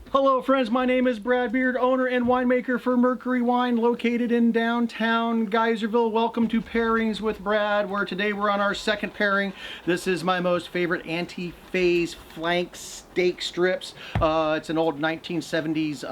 Hello friends, my name is Brad Beard, owner and winemaker for Mercury Wine, located in downtown Geyserville. Welcome to Pairings with Brad, where today we're on our second pairing. This is my most favorite anti-phase flank steak strips. It's an old 1970s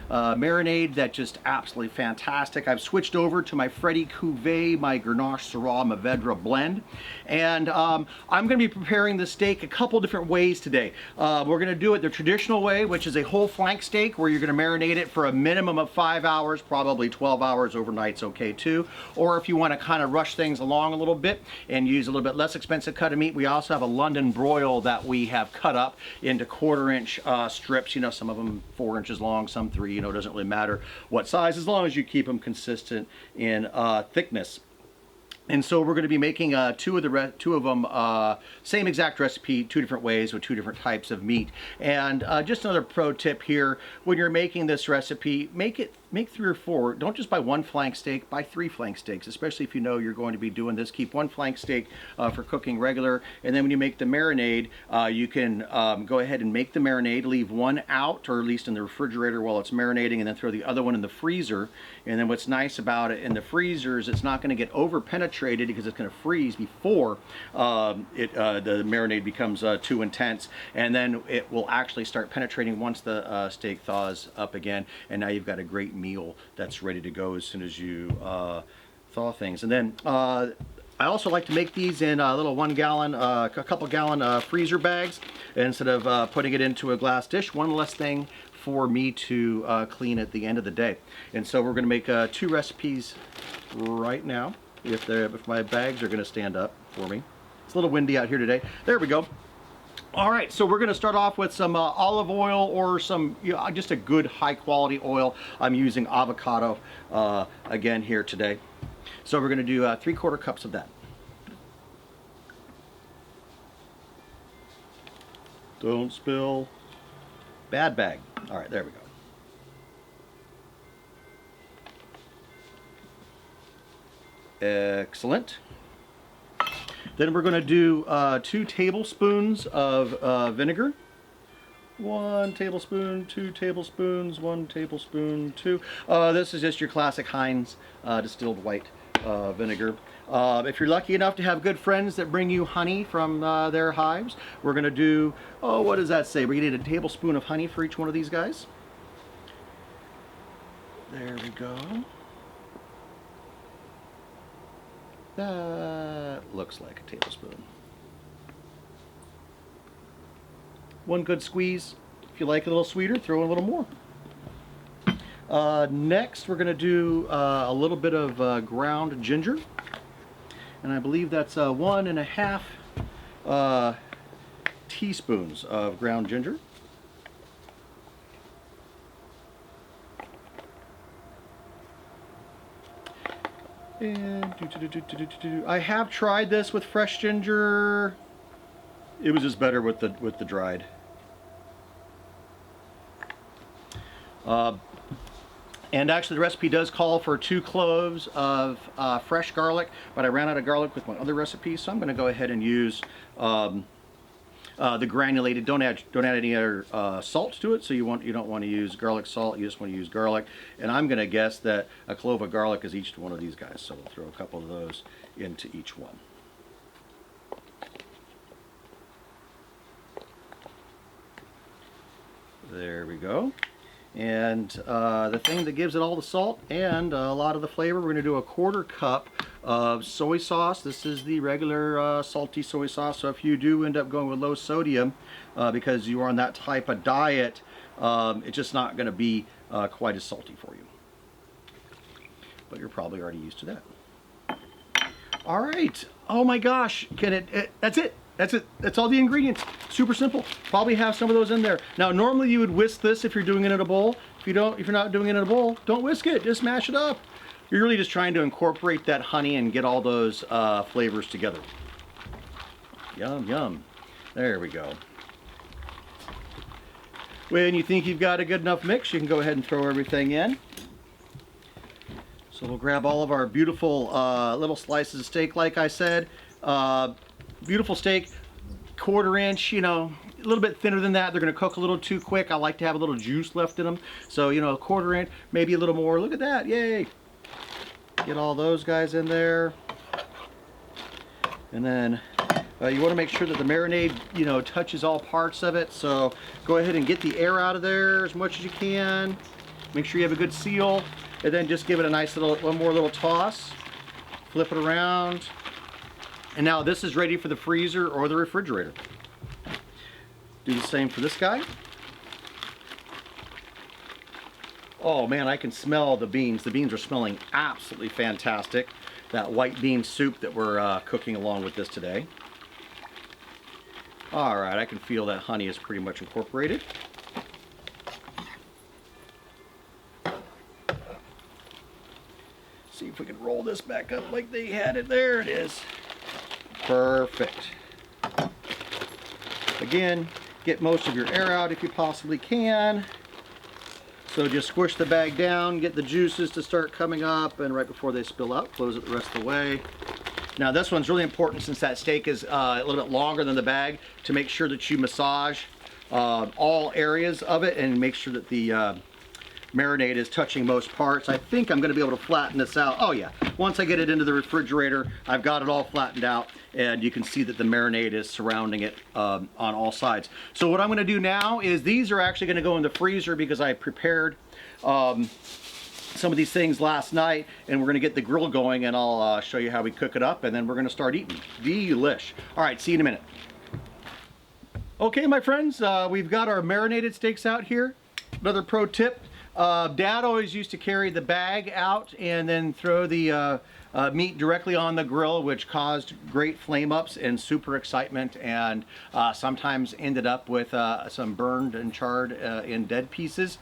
marinade that just absolutely fantastic. I've switched over to my Freddy Cuvée, my Grenache Syrah Mourvedre blend. And I'm going to be preparing the steak a couple different ways today. We're going to do it the traditional way, which is a whole flank steak, where you're going to marinate it for a minimum of 5 hours, probably 12 hours overnight's okay too. Or if you want to kind of rush things along a little bit and use a little bit less expensive cut of meat, we also have a London Broil that we have cut up into 1/4 inch strips. You know, some of them 4 inches long, some 3. You know, it doesn't really matter what size, as long as you keep them consistent in thickness. And so we're going to be making two of them, same exact recipe, 2 different ways with 2 different types of meat. And just another pro tip here: when you're making this recipe, make 3 or 4. Don't just buy 1 flank steak, buy 3 flank steaks, especially if you know you're going to be doing this. Keep 1 flank steak for cooking regular, and then when you make the marinade, you can go ahead and make the marinade, leave 1 out, or at least in the refrigerator while it's marinating, and then throw the other one in the freezer. And then what's nice about it in the freezer is it's not going to get over penetrated, because it's going to freeze before the marinade becomes too intense, and then it will actually start penetrating once the steak thaws up again, and now you've got a great meal that's ready to go as soon as you thaw things. And then I also like to make these in a little 1 gallon, a couple gallon freezer bags, instead of putting it into a glass dish. One less thing for me to clean at the end of the day. And so we're going to make 2 recipes right now, if my bags are going to stand up for me. It's a little windy out here today. There we go. All right, so we're going to start off with some olive oil, or some, just a good high quality oil. I'm using Avocado again here today. So we're going to do 3/4 cups of that. Don't spill. Bad bag. All right, there we go. Excellent. Then we're going to do 2 tablespoons of vinegar. 1 tablespoon, 2 tablespoons, 1 tablespoon, 2. This is just your classic Heinz distilled white vinegar. If you're lucky enough to have good friends that bring you honey from their hives, we're going to do, what does that say? We're going to need a tablespoon of honey for each one of these guys. There we go. That looks like a tablespoon. 1 good squeeze. If you like it a little sweeter, throw in a little more. Next, we're going to do a little bit of ground ginger. And I believe that's 1½ teaspoons of ground ginger. And I have tried this with fresh ginger. It was just better with the dried. And actually the recipe does call for 2 cloves of fresh garlic, but I ran out of garlic with my other recipe, so I'm going to go ahead and use the granulated. Don't add any other salt to it, so you don't want to use garlic salt. You just want to use garlic. And I'm going to guess that a clove of garlic is each one of these guys, so we'll throw a couple of those into each one. There we go. And the thing that gives it all the salt and a lot of the flavor, we're going to do a 1/4 cup of soy sauce. This is the regular salty soy sauce, so if you do end up going with low sodium because you are on that type of diet, it's just not going to be quite as salty for you. But you're probably already used to that. All right. Oh my gosh. That's it. That's it. That's all the ingredients. Super simple. Probably have some of those in there. Now, normally you would whisk this if you're doing it in a bowl. If you're not doing it in a bowl, don't whisk it. Just mash it up. You're really just trying to incorporate that honey and get all those flavors together. Yum, yum. There we go. When you think you've got a good enough mix, you can go ahead and throw everything in. So we'll grab all of our beautiful little slices of steak, like I said. Beautiful steak, 1/4 inch, little bit thinner than that. They're gonna cook a little too quick. I like to have a little juice left in them. So, you know, a quarter inch, maybe a little more. Look at that, yay. Get all those guys in there. And then you wanna make sure that the marinade, you know, touches all parts of it. So go ahead and get the air out of there as much as you can. Make sure you have a good seal. And then just give it a nice little, one more little toss. Flip it around. And now this is ready for the freezer or the refrigerator. Do the same for this guy. Oh man, I can smell the beans. The beans are smelling absolutely fantastic. That white bean soup that we're cooking along with this today. All right, I can feel that honey is pretty much incorporated. See if we can roll this back up like they had it. There it is. Perfect. Again, get most of your air out if you possibly can. So just squish the bag down, get the juices to start coming up, and right before they spill out, close it the rest of the way. Now this one's really important since that steak is a little bit longer than the bag, to make sure that you massage all areas of it and make sure that the marinade is touching most parts. I think I'm going to be able to flatten this out. Oh yeah, once I get it into the refrigerator, I've got it all flattened out, and you can see that the marinade is surrounding it on all sides. So what I'm going to do now is these are actually going to go in the freezer because I prepared some of these things last night, and we're going to get the grill going, and I'll show you how we cook it up, and then we're going to start eating. Delish. All right, see you in a minute. Okay, my friends, we've got our marinated steaks out here. Another pro tip. Dad always used to carry the bag out and then throw the meat directly on the grill, which caused great flame ups and super excitement, and sometimes ended up with some burned and charred and dead pieces.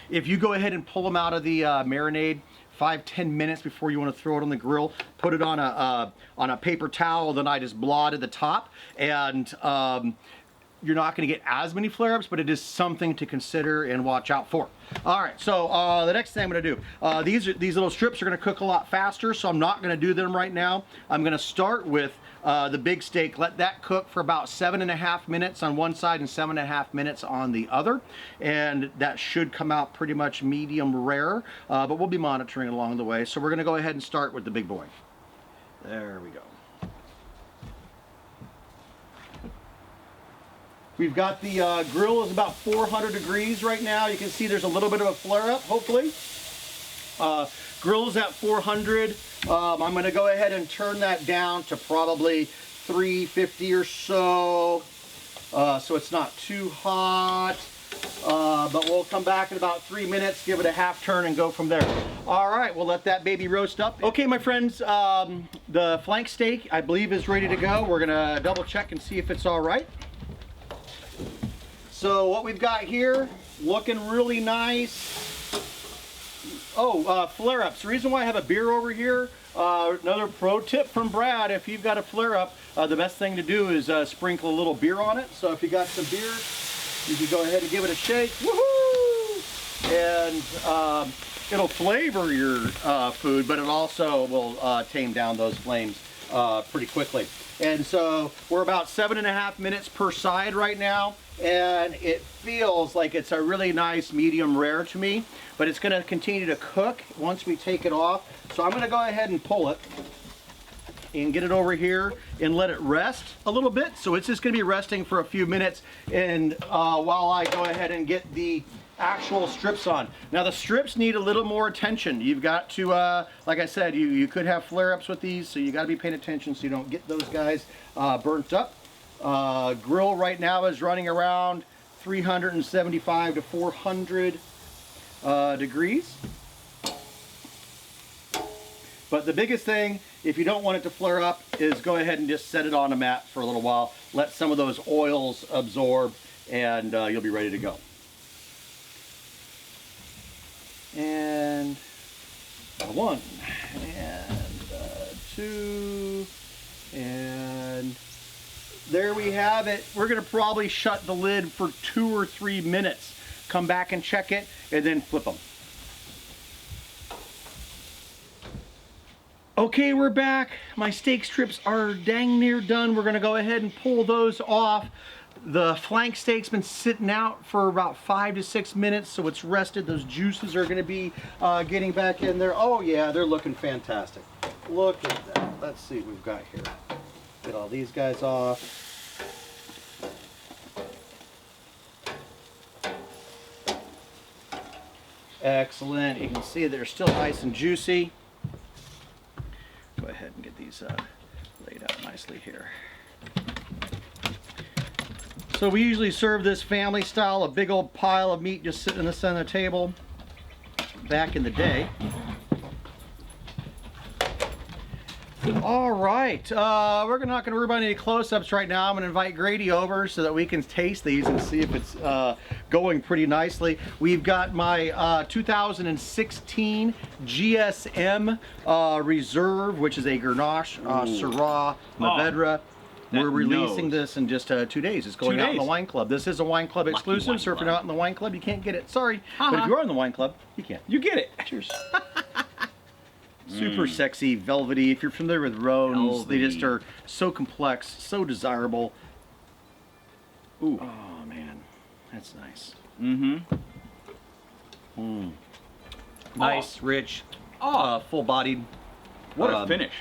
If you go ahead and pull them out of the marinade 5-10 minutes before you want to throw it on the grill, put it on a paper towel, then I just blotted the top, and you're not going to get as many flare-ups, but it is something to consider and watch out for. All right, so the next thing I'm going to do, these little strips are going to cook a lot faster, so I'm not going to do them right now. I'm going to start with the big steak, let that cook for about 7.5 minutes on one side and 7.5 minutes on the other, and that should come out pretty much medium rare, but we'll be monitoring along the way. So we're going to go ahead and start with the big boy. There we go. We've got the grill is about 400 degrees right now. You can see there's a little bit of a flare up, hopefully. Grill's at 400. I'm gonna go ahead and turn that down to probably 350 or so. So it's not too hot. But we'll come back in about 3 minutes, give it a half turn, and go from there. All right, we'll let that baby roast up. Okay, my friends, the flank steak, I believe, is ready to go. We're gonna double check and see if it's all right. So what we've got here, looking really nice. Oh, flare-ups. The reason why I have a beer over here, another pro tip from Brad, if you've got a flare-up, the best thing to do is sprinkle a little beer on it. So if you got some beer, you can go ahead and give it a shake. Woohoo! And it'll flavor your food, but it also will tame down those flames pretty quickly. And so we're about 7.5 minutes per side right now, and it feels like it's a really nice medium rare to me, but it's going to continue to cook once we take it off. So I'm going to go ahead and pull it and get it over here and let it rest a little bit. So it's just going to be resting for a few minutes, and while I go ahead and get the actual strips on. Now the strips need a little more attention. You've got to, like I said, you could have flare-ups with these, so you got to be paying attention so you don't get those guys burnt up. Grill right now is running around 375 to 400 degrees. But the biggest thing, if you don't want it to flare up, is go ahead and just set it on a mat for a little while. Let some of those oils absorb, and you'll be ready to go. And one, and two, and there we have it. We're going to probably shut the lid for 2 or 3 minutes. Come back and check it, and then flip them. Okay, we're back. My steak strips are dang near done. We're going to go ahead and pull those off. The flank steak's been sitting out for about 5 to 6 minutes, so it's rested. Those juices are gonna be getting back in there. Oh yeah, they're looking fantastic. Look at that. Let's see what we've got here. Get all these guys off. Excellent. You can see they're still nice and juicy. Go ahead and get these laid out nicely here. So we usually serve this family style, a big old pile of meat just sitting in the center of the table. Back in the day. All right, we're not going to worry about any close-ups right now. I'm going to invite Grady over so that we can taste these and see if it's going pretty nicely. We've got my 2016 GSM Reserve, which is a Grenache Syrah Mourvedre. We're releasing this in just 2 days. It's going out in the wine club. This is a wine club exclusive, so if you're not in the wine club, you can't get it. Sorry, but if you are in the wine club, you can. You get it. Cheers. Super sexy, velvety. If you're familiar with Rhones, they just are so complex, so desirable. Ooh. Oh man, that's nice. Nice, rich, full-bodied. What a finish.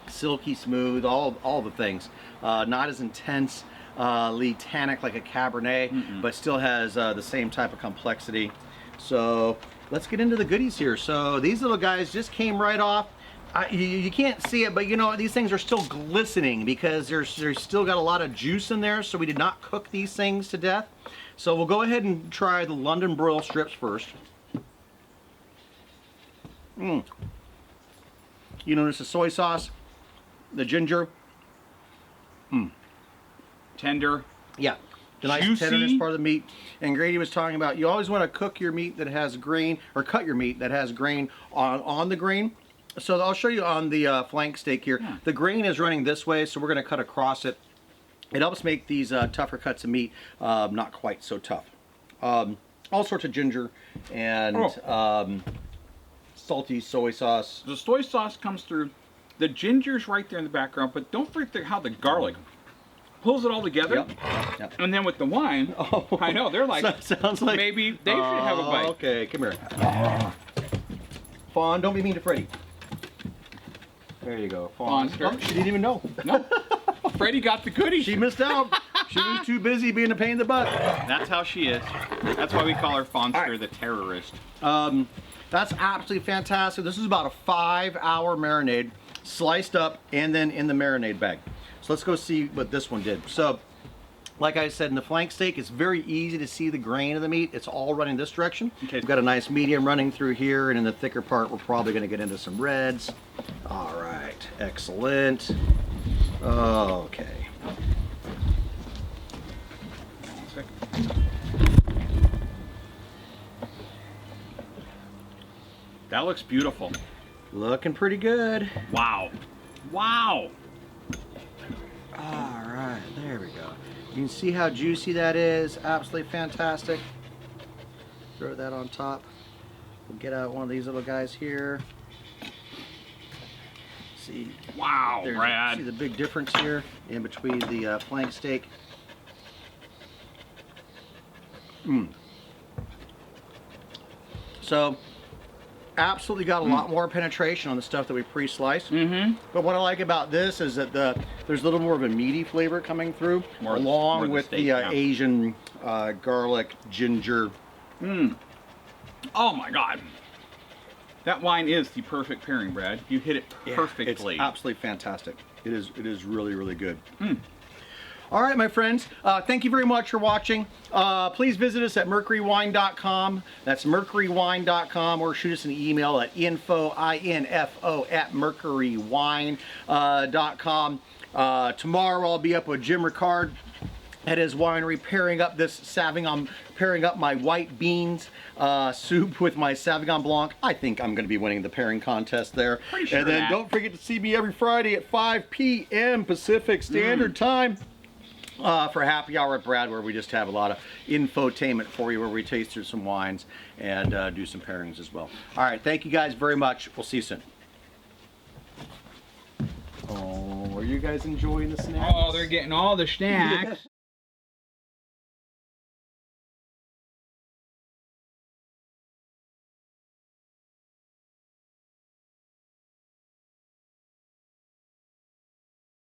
Silky smooth, all the things. Not as intense, tannic like a Cabernet, but still has the same type of complexity. So let's get into the goodies here. So these little guys just came right off. You can't see it, but you know, these things are still glistening because there's still got a lot of juice in there, so we did not cook these things to death. So we'll go ahead and try the London Broil strips first. You notice the soy sauce, the ginger. Tender. Yeah. The nice tenderness part of the meat. And Grady was talking about, you always want to cook your meat that has grain, or cut your meat that has grain on the grain. So I'll show you on the flank steak here. Yeah. The grain is running this way, so we're going to cut across it. It helps make these tougher cuts of meat not quite so tough. All sorts of ginger and salty soy sauce. The soy sauce comes through. The ginger's right there in the background, but don't forget how the garlic pulls it all together. Yep. And then with the wine, I know, they're like, sounds like maybe they should have a bite. Okay, come here. Fawn, don't be mean to Freddie. There you go, Fawn. Oh, she didn't even know. No, Freddie got the goodies. She missed out. She was too busy being a pain in the butt. That's how she is. That's why we call her Fawnster, the terrorist. That's absolutely fantastic. This is about a 5-hour marinade, sliced up and then in the marinade bag. So let's go see what this one did. So, like I said, in the flank steak, it's very easy to see the grain of the meat. It's all running this direction. Okay. We've got a nice medium running through here, and in the thicker part, we're probably going to get into some reds. All right, excellent. Okay. That looks beautiful. Looking pretty good. Wow. Wow. All right, there we go. You can see how juicy that is. Absolutely fantastic. Throw that on top. We'll get out one of these little guys here. See. Wow, Brad. See the big difference here in between the flank steak. So, absolutely got a lot more penetration on the stuff that we pre-sliced. But what I like about this is that there's a little more of a meaty flavor coming through, along with the Asian garlic, ginger. Oh my God. That wine is the perfect pairing, Brad. You hit it perfectly. It's absolutely fantastic. It is really, really good. All right, my friends, thank you very much for watching. Please visit us at mercurywine.com. That's mercurywine.com, or shoot us an email at info@mercurywine.com. Tomorrow I'll be up with Jim Ricard at his winery, pairing up this Sauvignon, pairing up my white beans soup with my Sauvignon Blanc. I think I'm going to be winning the pairing contest there. Pretty sure and then don't forget to see me every Friday at 5 p.m. Pacific Standard Time. For happy hour at Brad, where we just have a lot of infotainment for you, where we taste through some wines and do some pairings as well. All right, thank you guys very much. We'll see you soon. Oh, are you guys enjoying the snacks? Oh, they're getting all the snacks.